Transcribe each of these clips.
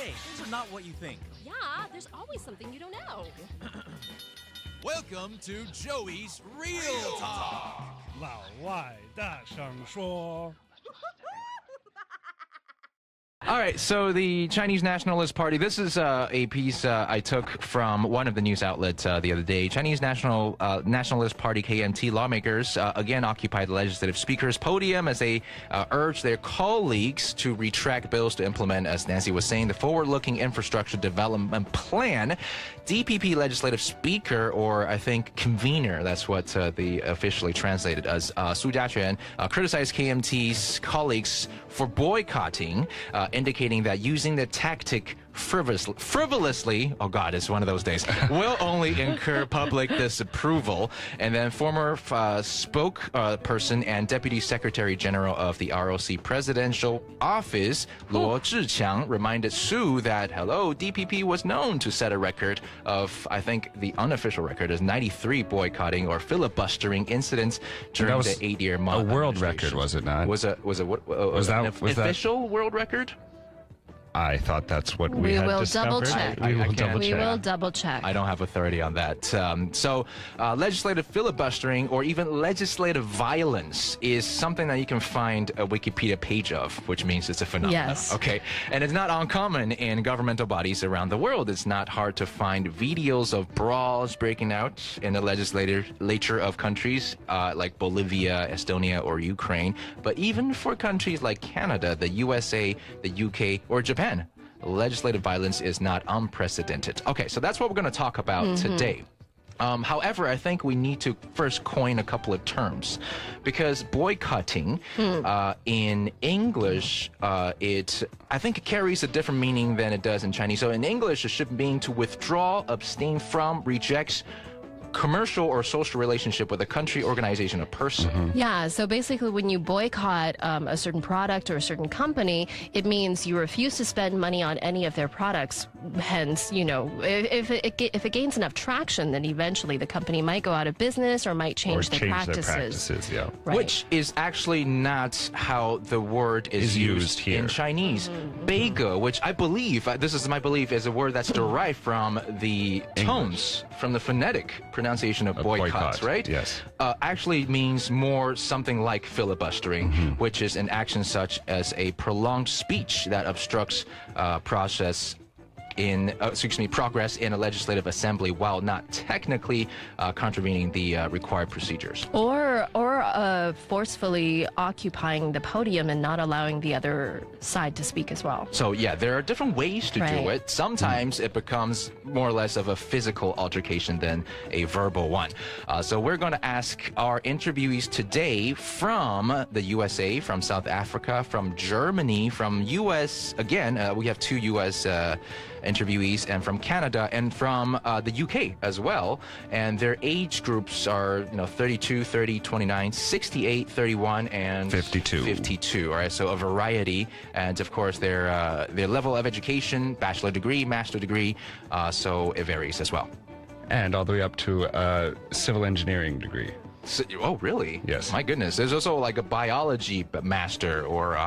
Hey, things are not what you think. Yeah, there's always something you don't know. Welcome to Joey's Real Talk. 老外大声说。 All right, so the Chinese Nationalist Party, this is a piece I took from one of the news outlets the other day. Chinese Nationalist Party KMT lawmakers again occupied the legislative speaker's podium as they urged their colleagues to retract bills to implement, as Nancy was saying, the forward-looking infrastructure development plan. DPP legislative speaker, or I think convener, that's what they officially translated as, Su Jiaquan, criticized KMT's colleagues for boycotting, indicating that using the tactic frivolously, oh God, it's one of those days, will only incur public disapproval. And then former spokesperson and Deputy Secretary General of the ROC Presidential Office, Luo Zhiqiang, reminded Su that, DPP was known to set a record of, I think the unofficial record is 93 boycotting or filibustering incidents during the 8-year a world record, was it not? Was that an official world record? I thought that's what we had discovered. We will double check. I don't have authority on that. So legislative filibustering or even legislative violence is something that you can find a Wikipedia page of, which means it's a phenomenon. Yes. Okay. And it's not uncommon in governmental bodies around the world. It's not hard to find videos of brawls breaking out in the legislature of countries like Bolivia, Estonia, or Ukraine. But even for countries like Canada, the USA, the UK, or Japan, legislative violence is not unprecedented. Okay, so that's what we're going to talk about today. However, I think we need to first coin a couple of terms, because boycotting in English, I think it carries a different meaning than it does in Chinese. So in English, it should mean to withdraw, abstain from, reject commercial or social relationship with a country, organization, or person. Yeah, so basically when you boycott a certain product or a certain company, it means you refuse to spend money on any of their products. Hence, if it gains enough traction, then eventually the company might go out of business or might change their practices. Yeah. Right. Which is actually not how the word is used here in Chinese. 杯葛, which I believe, this is my belief, is a word that's derived from the tones, from the phonetic pronunciation of boycotts, right? Yes. Actually means more something like filibustering, which is an action such as a prolonged speech that obstructs progress in a legislative assembly while not technically contravening the required procedures. Or forcefully occupying the podium and not allowing the other side to speak as well. So yeah, there are different ways to do it. Sometimes it becomes more or less of a physical altercation than a verbal one. So we're going to ask our interviewees today from the USA, from South Africa, from Germany, from US, again, we have 2 US interviewees, and from Canada and from the UK as well. And their age groups are 32, 30, 29, 68, 31, and 52. All right, so a variety. And of course their level of education, bachelor degree, master degree, so it varies as well. And all the way up to a civil engineering degree. So, oh, really? Yes. My goodness. There's also like a biology master or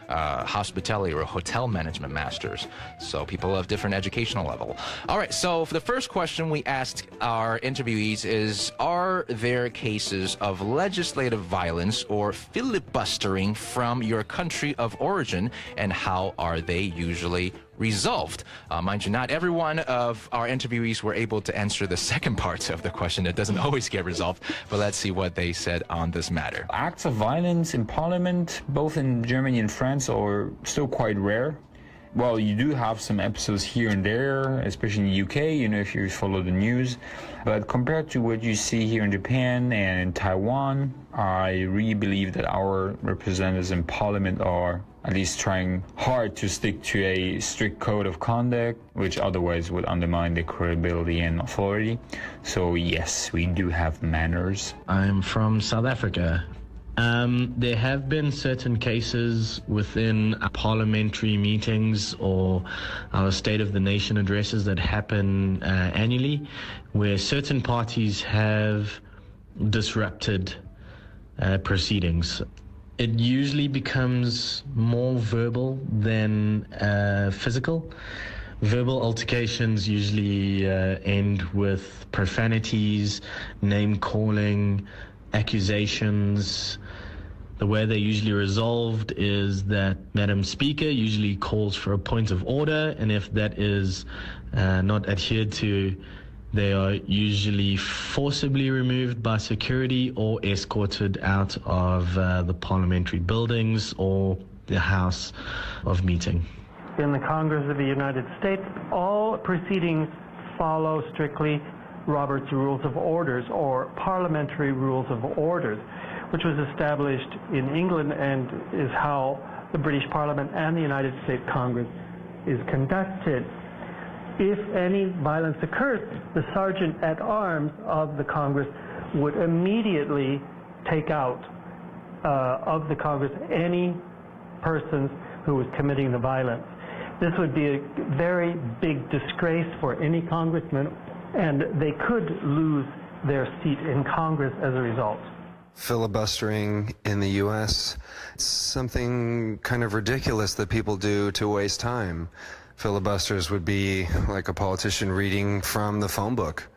hospitality or hotel management masters. So people of different educational level. All right. So for the first question we asked our interviewees is, are there cases of legislative violence or filibustering from your country of origin, and how are they usually resolved? Mind you, not every one of our interviewees were able to answer the second part of the question. It doesn't always get resolved, but let's see what they said on this matter. Acts of violence in parliament, both in Germany and France, are still quite rare. Well, you do have some episodes here and there, especially in the UK, if you follow the news. But compared to what you see here in Japan and in Taiwan, I really believe that our representatives in parliament are at least trying hard to stick to a strict code of conduct, which otherwise would undermine their credibility and authority. So yes, we do have manners. I'm from South Africa. There have been certain cases within parliamentary meetings or our State of the Nation addresses that happen annually, where certain parties have disrupted proceedings. it usually becomes more verbal than physical. Verbal altercations usually end with profanities, name-calling, accusations. The way they're usually resolved is that Madam Speaker usually calls for a point of order, and if that is not adhered to, they are usually forcibly removed by security or escorted out of the parliamentary buildings or the house of meeting. In the Congress of the United States, all proceedings follow strictly Robert's Rules of Orders, or Parliamentary Rules of Orders, which was established in England and is how the British Parliament and the United States Congress is conducted. If any violence occurs, the Sergeant at Arms of the Congress would immediately take out of the Congress any persons who was committing the violence. This would be a very big disgrace for any congressman, and they could lose their seat in Congress as a result. Filibustering in the U.S., it's something kind of ridiculous that people do to waste time. Filibusters would be like a politician reading from the phone book,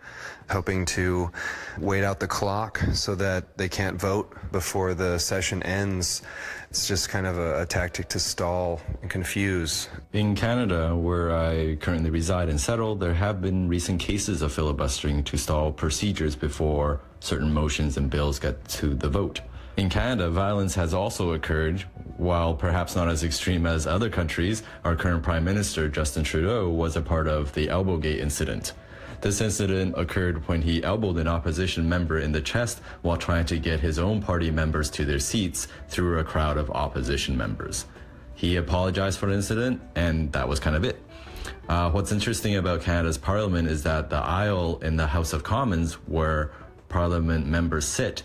hoping to wait out the clock so that they can't vote before the session ends. It's just kind of a tactic to stall and confuse. In Canada, where I currently reside and settle, there have been recent cases of filibustering to stall procedures before certain motions and bills get to the vote. In Canada, violence has also occurred. While perhaps not as extreme as other countries, our current Prime Minister, Justin Trudeau, was a part of the Elbowgate incident. This incident occurred when he elbowed an opposition member in the chest while trying to get his own party members to their seats through a crowd of opposition members. He apologized for the incident, and that was kind of it. What's interesting about Canada's parliament is that the aisle in the House of Commons, where parliament members sit,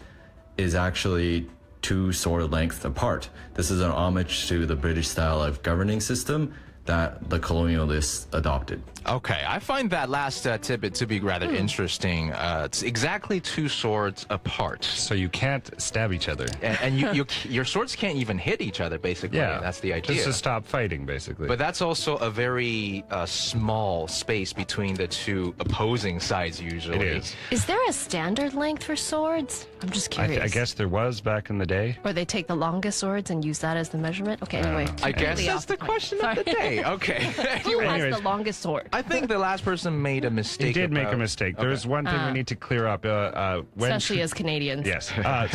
is actually 2 sword lengths apart. This is an homage to the British style of governing system that the colonialists adopted. Okay, I find that last tidbit to be rather interesting. It's exactly 2 swords apart. So you can't stab each other. And your swords can't even hit each other, basically. Yeah, that's the idea. Just to stop fighting, basically. But that's also a very small space between the 2 opposing sides, usually. It is. Is there a standard length for swords? I'm just curious. I guess there was back in the day. Or they take the longest swords and use that as the measurement? Okay, anyway. I guess that's the question of the day. Okay. Who has the longest sword? I think the last person made a mistake. He did make a mistake. Okay. There's one thing we need to clear up. Especially as Canadians. Yes.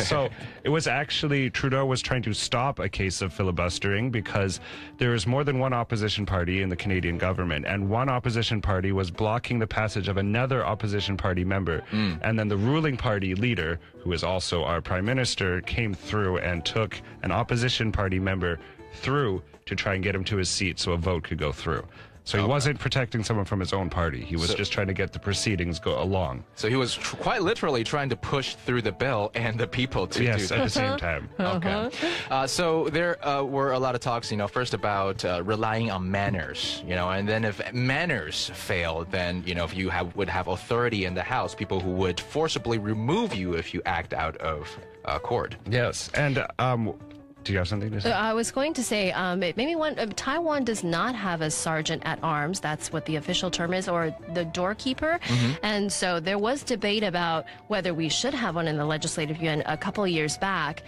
So it was actually Trudeau was trying to stop a case of filibustering because there is more than one opposition party in the Canadian government, and one opposition party was blocking the passage of another opposition party member. And then the ruling party leader, who is also our prime minister, came through and took an opposition party member through to try and get him to his seat so a vote could go through. So he wasn't protecting someone from his own party. He was just trying to get the proceedings go along. So he was quite literally trying to push through the bill and the people to do that. Yes, at the same time. Okay. So there were a lot of talks, first about relying on manners, and then if manners fail, then, if you would have authority in the House, people who would forcibly remove you if you act out of accord. Yes, and do you have something to say? I was going to say, maybe Taiwan does not have a sergeant at arms. That's what the official term is, or the doorkeeper. And so there was debate about whether we should have one in the Legislative Yuan a couple of years back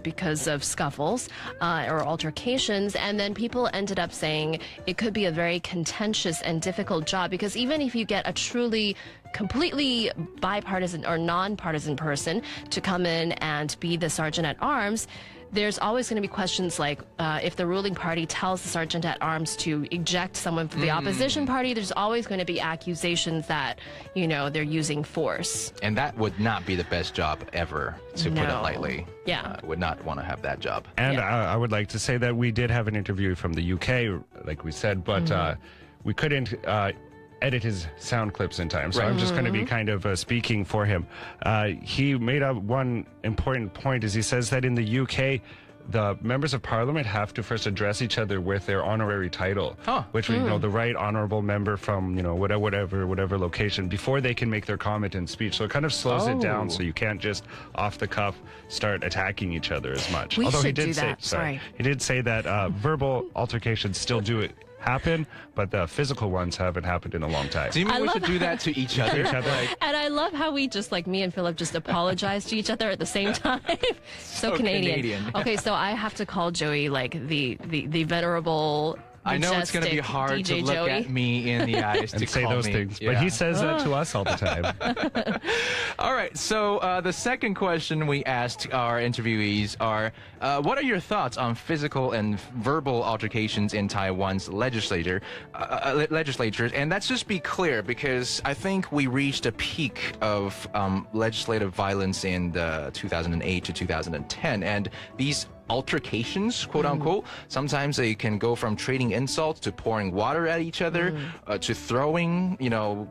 because of scuffles or altercations. And then people ended up saying it could be a very contentious and difficult job because even if you get a truly completely bipartisan or nonpartisan person to come in and be the sergeant at arms, there's always going to be questions like if the ruling party tells the sergeant at arms to eject someone from the opposition party, there's always going to be accusations that, they're using force. And that would not be the best job ever, to put it lightly. Yeah. Would not want to have that job. And I would like to say that we did have an interview from the UK, like we said, but we couldn't edit his sound clips in time. So I'm just going to be kind of speaking for him. He made up one important point is he says that in the UK, the members of parliament have to first address each other with their honorary title, which we know the right honorable member from whatever location before they can make their comment and speech. So it kind of slows it down, so you can't just off the cuff start attacking each other as much. We Although should he did do say, that. Sorry. he did say that verbal altercations still do happen, but the physical ones haven't happened in a long time. Do you mean we should do that to each other? And I love how we just, like, me and Philip just apologize to each other at the same time. so Canadian. Okay, so I have to call Joey, like, the venerable, I know it's going to be hard DJ to look Joey. at me in the eyes and to say call those me. things, but he says that to us all the time. All right, so the second question we asked our interviewees are, what are your thoughts on physical and verbal altercations in Taiwan's legislatures? And let's just be clear, because I think we reached a peak of legislative violence in 2008 to 2010, and these altercations, quote unquote, sometimes they can go from trading insults to pouring water at each other, to throwing,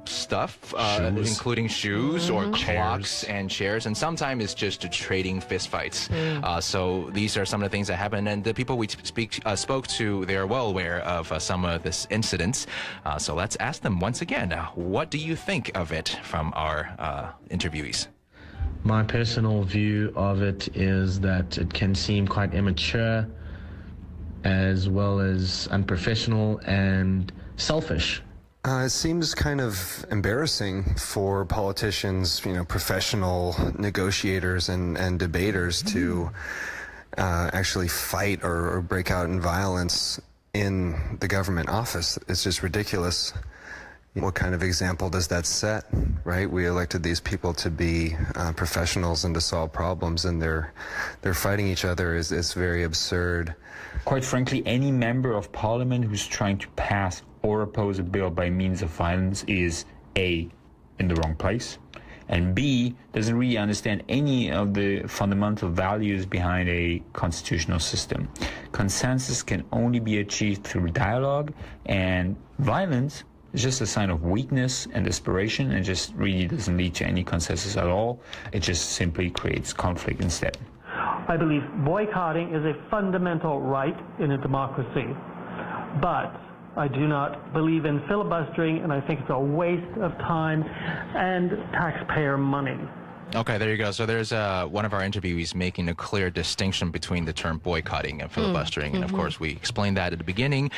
stuff, including shoes or clocks and chairs, and sometimes it's just trading fistfights. So these are some of the things that happen, and the people we spoke to, they are well aware of some of this incidents. So let's ask them once again, what do you think of it from our interviewees? My personal view of it is that it can seem quite immature, as well as unprofessional and selfish. It seems kind of embarrassing for politicians, professional negotiators and debaters to actually fight or break out in violence in the government office. It's just ridiculous. What kind of example does that set, right? We elected these people to be professionals and to solve problems, and they're fighting each other is very absurd. Quite frankly, any member of parliament who's trying to pass or oppose a bill by means of violence is A, in the wrong place, and B, doesn't really understand any of the fundamental values behind a constitutional system. Consensus can only be achieved through dialogue, and violence is just a sign of weakness and desperation, and just really doesn't lead to any consensus at all. It just simply creates conflict instead. I believe boycotting is a fundamental right in a democracy, but I do not believe in filibustering, and I think it's a waste of time and taxpayer money. Okay, there you go. So there's one of our interviewees making a clear distinction between the term boycotting and filibustering. And of course, we explained that at the beginning.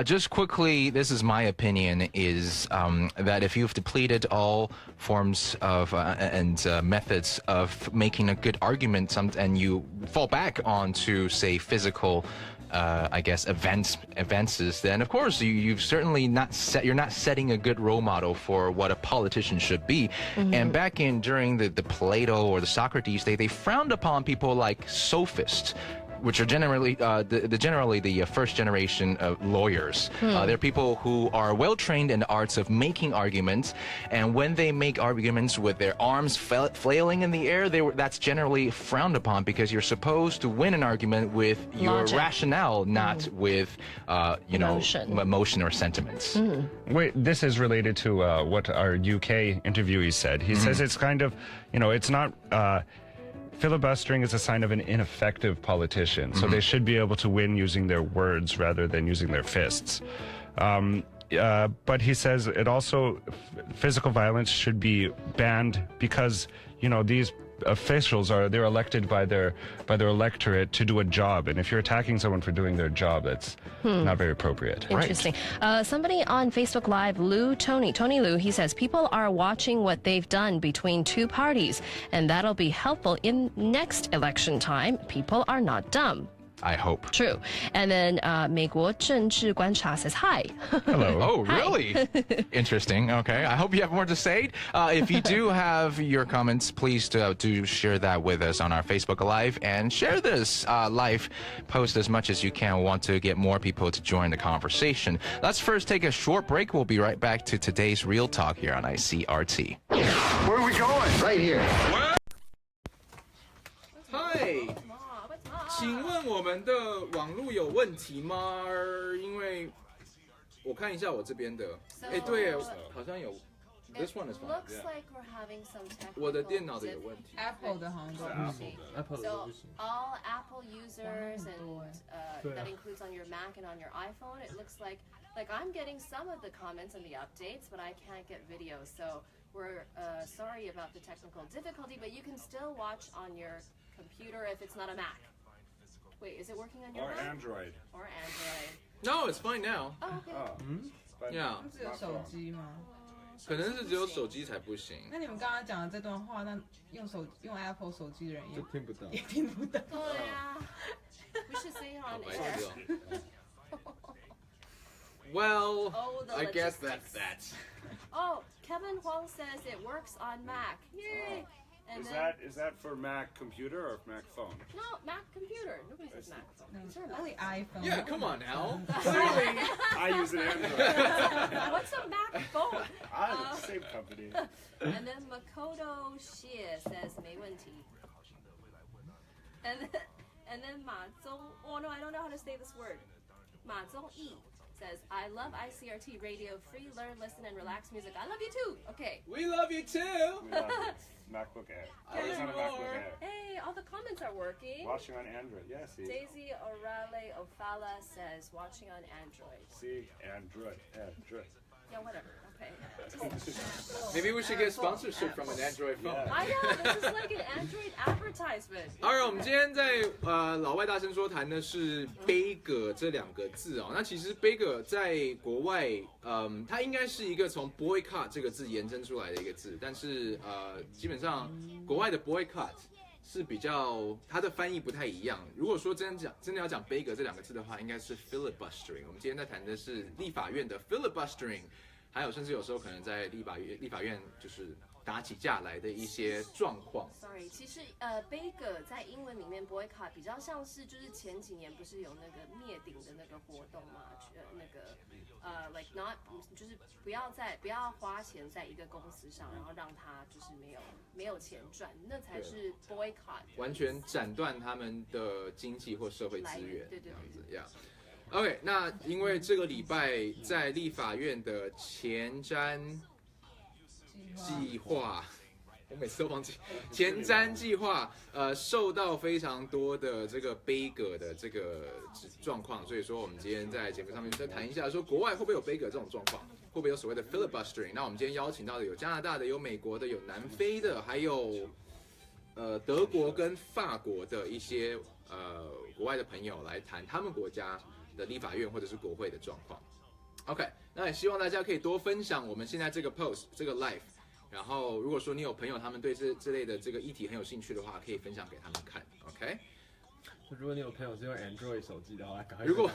Just quickly, this is my opinion, is that if you've depleted all forms of and methods of making a good argument, and you fall back onto, say, physical advances, then of course you've certainly you're not setting a good role model for what a politician should be. And back during the Plato or the Socrates day, they frowned upon people like sophists, which are generally the first generation of lawyers. They're people who are well trained in the arts of making arguments, and when they make arguments with their arms flailing in the air, that's generally frowned upon, because you're supposed to win an argument with your rationale, not with emotion or sentiments. Wait, this is related to what our UK interviewee said. He says it's kind of, it's not. Filibustering is a sign of an ineffective politician, so they should be able to win using their words rather than using their fists. But he says it also, physical violence should be banned because, these officials they're elected by their electorate to do a job, and if you're attacking someone for doing their job, that's not very appropriate. Interesting. Somebody on Facebook Live, Tony Lou, he says people are watching what they've done between two parties, and that'll be helpful in next election time. People are not dumb. I hope. True. And then 美国政治观察 says hi. Hello. Oh, really? Interesting. Okay. I hope you have more to say. If you do have your comments, please do share that with us on our Facebook Live, and share this live post as much as you can. We want to get more people to join the conversation. Let's first take a short break. We'll be right back to today's Real Talk here on ICRT. Where are we going? Right here. Hi. 请问我们的网络有问题吗？因为我看一下我这边的，对，好像有 This one is fine. Looks like we're having some technical. 我的电脑的有问题。 Apple 的好像都不行。 So all Apple users and that includes on your Mac and on your iPhone, it looks like I'm getting some of the comments and the updates, but I can't get video. So we're sorry about the technical difficulty, but you can still watch on your computer if it's not a Mac. Wait, is it working on your Or Mac? Android. Or Android. No, it's fine now. Oh, okay. Yeah. 只有手机吗？可能是只有手机才不行。那你们刚刚讲的这段话，那用 Apple 手机的人也听不到。也听不到。对啊。We should say it on air. Well, Oh, the I guess logistics. that's that. Oh, Kevin Huang says it works on Mac. Yay! And Is that for Mac computer or Mac phone? No, Mac computer. Nobody says Mac phone. No, Is there a Mac only iPhone. Yeah, come on now. Clearly, I use an Android. What's a Mac phone? I'm the same company. And then Makoto Xie says 没问题. And then Ma Zong, oh no, I don't know how to say this word. Ma Zong Yi says, I love ICRT radio, free, learn, listen, and relax music. I love you too. Okay. We love you too. We love it. MacBook Air. I was on a MacBook Air. Hey, all the comments are working. Watching on Android. Yeah, see. Daisy Orale Ofala says, watching on Android. See, Android. Yeah, whatever. Okay. Maybe we should get sponsorship from an Android phone. I know, this is like an Android advertisement. Alright， 我们今天在老外大声说谈的是杯葛这两个字哦。那其实杯葛在国外，它应该是一个从 boycott 这个字延伸出来的一个字，但是基本上国外的 boycott 是比较它的翻译不太一样。如果说真的要讲杯葛这两个字的话，应该是 filibustering。我们今天在谈的是立法院的 filibustering。还有，甚至有时候可能在立法院就是打起架来的一些状况。Sorry， 其实杯葛在英文里面 boycott 比较像是就是前几年不是有那个灭顶的那个活动嘛？那个like not 就是不要花钱在一个公司上，然后让他就是没有钱赚，那才是 boycott。完全斩断他们的经济或社会资源，对这样子呀。OK， 那因为这个礼拜在立法院的前瞻计划，我每次都忘记前瞻计划，受到非常多的这个杯葛的这个状况，所以说我们今天在节目上面再谈一下，说国外会不会有杯葛这种状况，会不会有所谓的 filibustering？ 那我们今天邀请到的有加拿大的，有美国的，有南非的，还有德国跟法国的一些国外的朋友来谈他们国家的立法院或者是国会的状况。OK， 那也希望大家可以多分享我们现在这个 post 这个 live， 然后如果说你有朋友他们对这类的这个议题很有兴趣的话，可以分享给他们看。OK， 如果你有朋友是用 Android 手机的话，赶快如果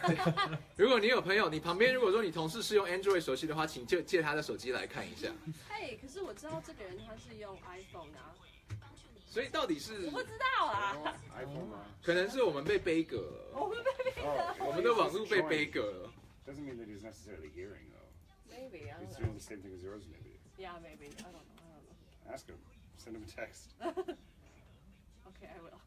给他们。如果你有朋友，你旁边如果说你同事是用 Android 手机的话，请就借他的手机来看一下。嘿，可是我知道这个人他是用 iPhone 啊。所以到底是我不知道啊，可能是我们被杯葛了，我们被杯葛了，我们的网络被杯葛了。Doesn't mean that he's necessarily hearing though. Maybe I don't He's know. doing the same thing as yours, maybe. Yeah, maybe. I don't know. Ask him. Send him a text. Okay, I will.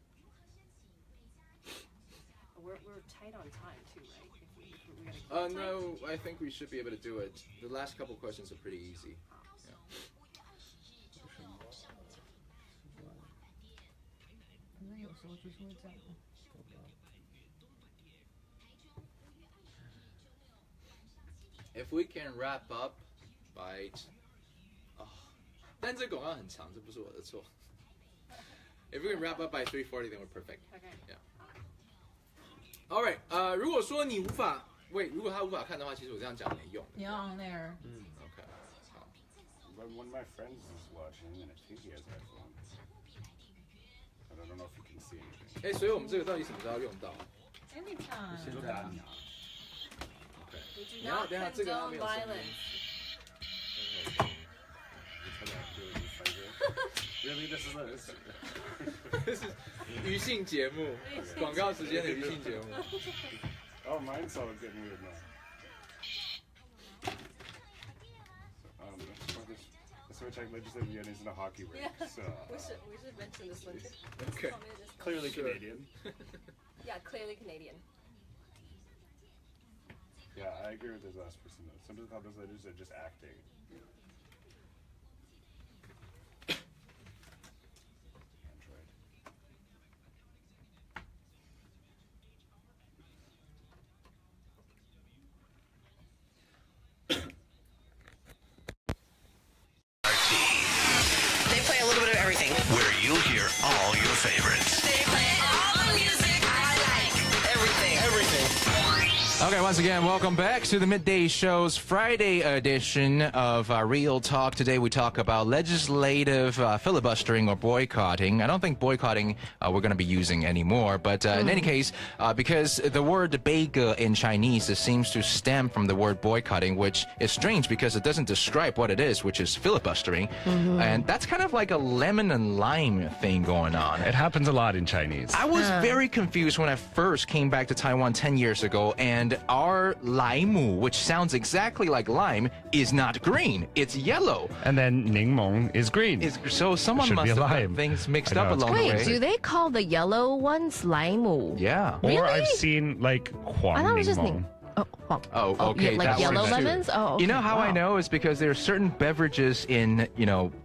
We're tight on time too, right? If we gotta keep time. No, I think we should be able to do it. The last couple questions are pretty easy. Yeah. 可能有时候就是会这样。If we can wrap up by， 但这广告很长，这不是我的错。If we can wrap up by 3:40, then we're perfect. Okay. Yeah. All right. 如果说你无法如果他无法看的话，其实我这样讲没用。你要 on there. OK. 好。But one of my friends is watching, and I think he has iPhone. But I don't know if you can see anything. 所以我们这个到底什么时候要用到 Anytime. 先打你啊。OK。 We do 然后 not 等一下这个他 condone 没有声音。 violence. Really, this is 这是娱性节目，广告时间的娱性节目。Oh, mine's all getting weird now. So, which legislative union is in a hockey rink. Yeah. So, We should mention this one. Okay. clearly Sure. Canadian. Yeah, clearly Canadian. Yeah, I agree with this last person though. Sometimes those legislators are just acting. all your favorites. They play all the music I like. Everything. Okay, once again, welcome back to the Midday Show's Friday edition of Real Talk. Today we talk about legislative filibustering or boycotting. I don't think boycotting we're going to be using anymore, but in any case, because the word 杯葛 in Chinese seems to stem from the word boycotting, which is strange because it doesn't describe what it is, which is filibustering. And that's kind of like a lemon and lime thing going on. It happens a lot in Chinese. I was very confused when I first came back to Taiwan 10 years ago, and our laimu, which sounds exactly like lime, is not green. It's yellow. And then Ningmong is green. So someone must have got things mixed up along the way. Wait, do they call the yellow ones laimu? Yeah. Or Really? I've seen like Huang I thought it was just Ningmong. Oh, okay. Yeah, like that yellow works too. lemons? Oh, okay. You know how I Wow. know is because there are certain beverages in,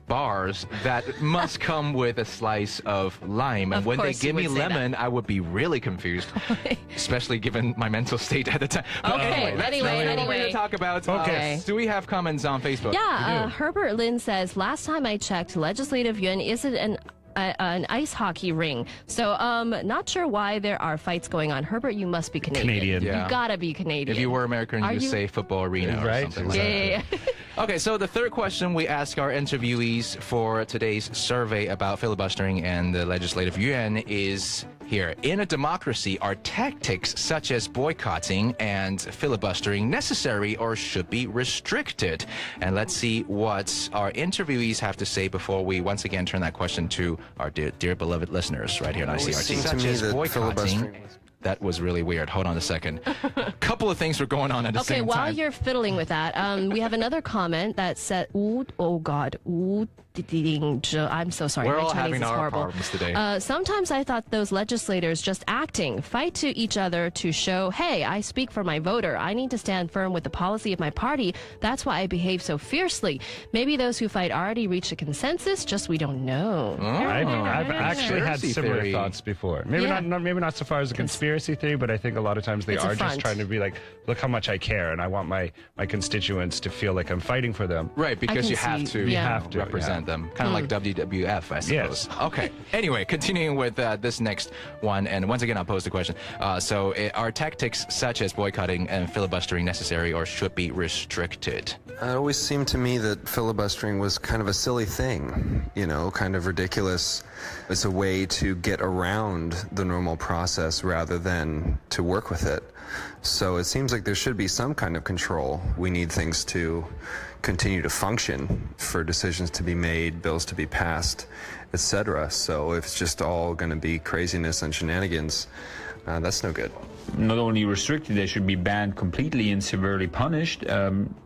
bars that must come with a slice of lime. And Of when they course you give me would say lemon, I would be really confused, especially given my mental state at the time. But Okay, that's not what we're anyway. going to talk about. Okay. Do we have comments on Facebook? Yeah, Herbert Lin says, last time I checked, Legislative Yuan isn't an ice hockey ring. So, not sure why there are fights going on. Herbert, you must be Canadian. Yeah. You gotta be Canadian. If you were American, Are you'd you? say football arena or Right? something like Yeah. that. Okay, so the third question we ask our interviewees for today's survey about filibustering and the legislative yuan is here. In a democracy, are tactics such as boycotting and filibustering necessary or should be restricted? And let's see what our interviewees have to say before we once again turn that question to our dear beloved listeners right here on ICRT. seemed to Such me as that boycotting. filibustering That was really weird. Hold on a second. A couple of things were going on at the Okay, same while time. you're fiddling with that, we have another comment that said, I'm so sorry. We're My all Chinese having is our horrible. problems today. Sometimes I thought those legislators just acting, fight to each other to show, hey, I speak for my voter. I need to stand firm with the policy of my party. That's why I behave so fiercely. Maybe those who fight already reached a consensus, just we don't know. I've actually had Conspiracy similar theory. thoughts before. Maybe not so far as a conspiracy theory, but I think a lot of times they It's a are just front. trying to be like, look how much I care, and I want my constituents to feel like I'm fighting for them. Right, because can you have see- to, You have to, represent them. Kind of like WWF, I suppose. Yes. Okay. Anyway, continuing with this next one, and once again, I'll pose the question. Are tactics such as boycotting and filibustering necessary or should be restricted? It always seemed to me that filibustering was kind of a silly thing, kind of ridiculous. It's a way to get around the normal process rather than to work with it. So it seems like there should be some kind of control. We need things to continue to function, for decisions to be made, bills to be passed, etc. So if it's just all going to be craziness and shenanigans, that's no good. Not only restricted, they should be banned completely and severely punished.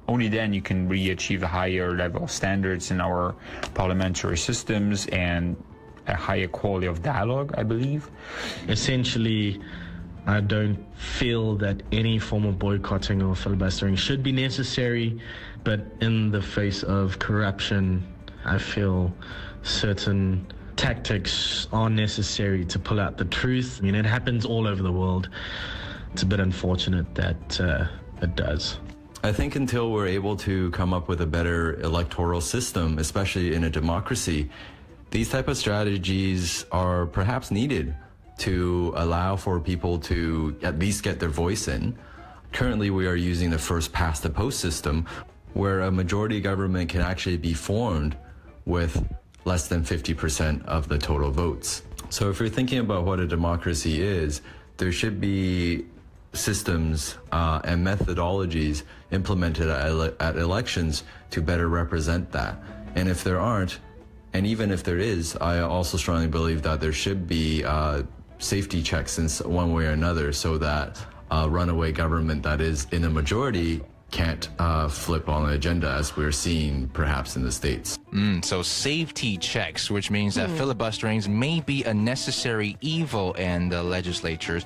Only then you can really achieve a higher level of standards in our parliamentary systems and a higher quality of dialogue, I believe. Essentially, I don't feel that any form of boycotting or filibustering should be necessary, but in the face of corruption, I feel certain tactics are necessary to pull out the truth. I mean, it happens all over the world. It's a bit unfortunate that it does. I think until we're able to come up with a better electoral system, especially in a democracy, these type of strategies are perhaps needed to allow for people to at least get their voice in. Currently, we are using the first past the post system, where a majority government can actually be formed with less than 50% of the total votes. So if you're thinking about what a democracy is, there should be systems and methodologies implemented at elections to better represent that. And if there aren't, and even if there is, I also strongly believe that there should be safety checks in one way or another, so that a runaway government that is in a majority can't flip on the agenda, as we're seeing perhaps in the States. So safety checks, which means that filibusterings may be a necessary evil in the legislatures.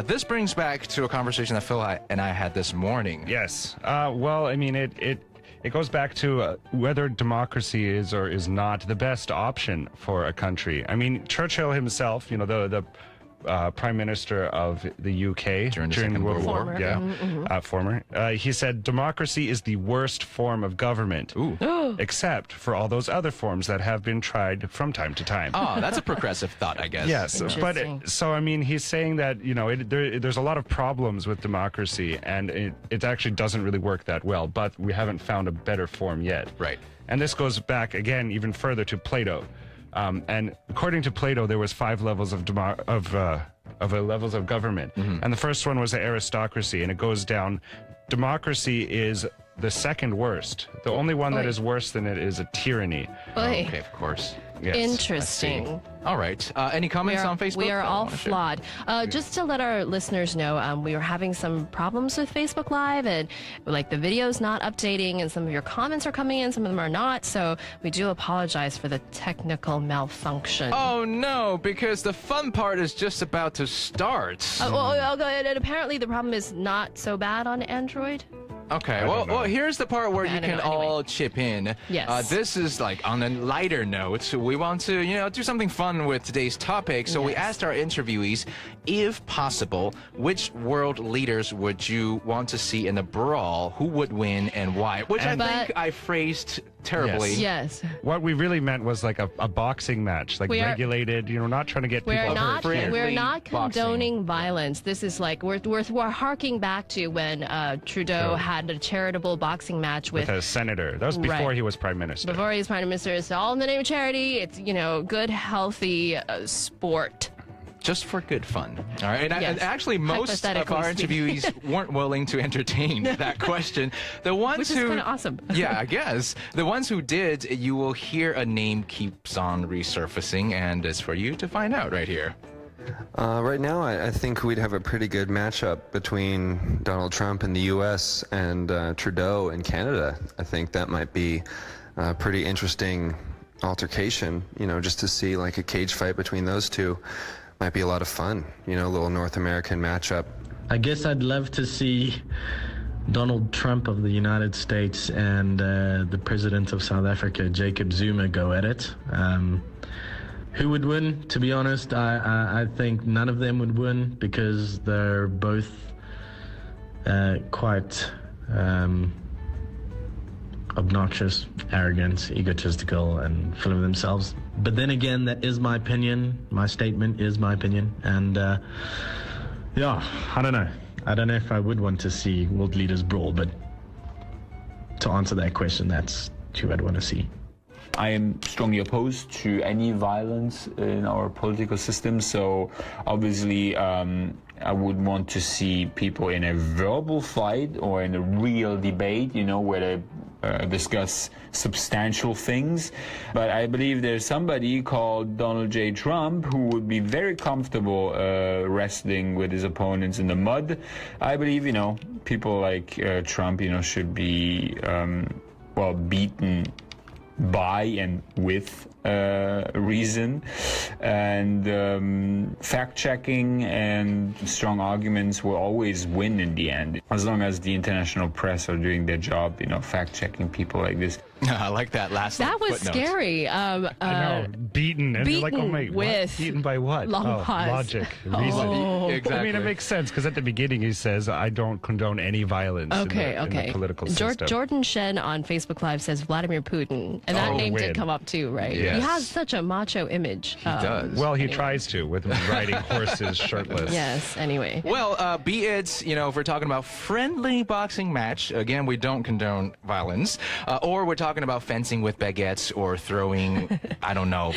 This brings back to a conversation that Phil and I had this morning. Yes. Well, I mean, it goes back to whether democracy is or is not the best option for a country. I mean, Churchill himself, the Prime Minister of the UK during World War. Former. Yeah, former. He said democracy is the worst form of government, except for all those other forms that have been tried from time to time. Oh, that's a progressive thought, I guess. Yes, but so I mean, he's saying that there's a lot of problems with democracy, and it actually doesn't really work that well. But we haven't found a better form yet. Right. And this goes back again even further to Plato. And according to Plato, there was 5 levels of levels of government, and the first one was the aristocracy, and it goes down. Democracy is the second worst. The only one that is worse than it is a tyranny. Okay, of course. Yes, Interesting. All right. Any comments on Facebook? We are all flawed. Just to let our listeners know, we are having some problems with Facebook Live, and like the video's not updating, and some of your comments are coming in, some of them are not. So we do apologize for the technical malfunction. Oh no, because the fun part is just about to start. And apparently the problem is not so bad on Android. Okay, well, here's the part where you can all chip in. Yes. This is like on a lighter note. We want to, do something fun with today's topic. So we asked our interviewees, if possible, which world leaders would you want to see in a brawl? Who would win and why? Which I think I phrased terribly. Yes. What we really meant was like a boxing match, like regulated, not trying to get people hurt. We're not condoning violence. This is like, we're harking back to when Trudeau had a charitable boxing match with a senator. That was before he was prime minister. Before he was prime minister. It's all in the name of charity. It's, good, healthy sport. Just for good fun. All right. And Yes. actually, most of our interviewees weren't willing to entertain that question. The ones Which is kind of awesome. Yeah, I guess. The ones who did, you will hear a name keeps on resurfacing, and it's for you to find out right here. Right now, I think we'd have a pretty good matchup between Donald Trump in the U.S. and Trudeau in Canada. I think that might be a pretty interesting altercation, just to see like a cage fight between those two. Might be a lot of fun, a little North American matchup. I guess I'd love to see Donald Trump of the United States and the president of South Africa, Jacob Zuma, go at it. Who would win? To be honest, I think none of them would win because they're both quite obnoxious, arrogant, egotistical, and full of themselves. But then again, that is my opinion. My statement is my opinion. And I don't know. I don't know if I would want to see world leaders brawl, but to answer that question, that's who I'd want to see. I am strongly opposed to any violence in our political system, so obviously I would want to see people in a verbal fight or in a real debate, where they discuss substantial things. But I believe there's somebody called Donald J. Trump who would be very comfortable wrestling with his opponents in the mud. I believe, people like Trump, should be, beaten by and with reason, and fact-checking and strong arguments will always win in the end, as long as the international press are doing their job, fact-checking people like this. I like that last That was footnote. Scary. I know, beaten. And they're like, oh my, with what? Beaten by what? Logic, reason. Exactly. I mean, it makes sense, because at the beginning he says, I don't condone any violence in the political system. Jordan Shen on Facebook Live says Vladimir Putin. And that name did come up too, right? Yes. He has such a macho image. He does. Well, he tries to, with riding horses shirtless. Yes, anyway. Well, be it, if we're talking about friendly boxing match, again, we don't condone violence, or we're talking about fencing with baguettes or throwing, I don't know,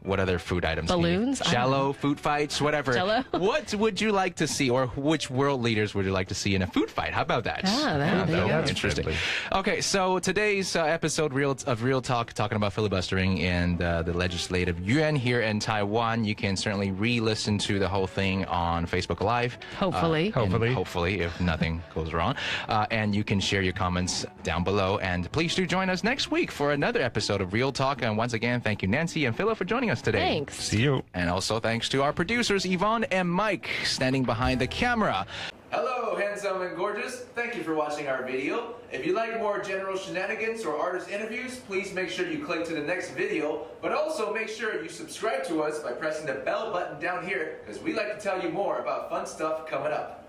what other food items? Balloons? Jello, food fights, whatever. Jello? What would you like to see, or which world leaders would you like to see in a food fight? How about that? That would be interesting. friendly. Okay, so today's episode of Real Talk, talking about filibustering and the Legislative Yuan here in Taiwan. You can certainly re-listen to the whole thing on Facebook Live. Hopefully. Hopefully, if nothing goes wrong. And you can share your comments down below. And please do join us next week for another episode of Real Talk. And once again, thank you, Nancy and Philip, for joining us today. Thanks. See you. And also thanks to our producers, Yvonne and Mike, standing behind the camera. Hello, handsome and gorgeous, thank you for watching our video. If you like more general shenanigans or artist interviews, please make sure you click to the next video, but also make sure you subscribe to us by pressing the bell button down here, because we like to tell you more about fun stuff coming up.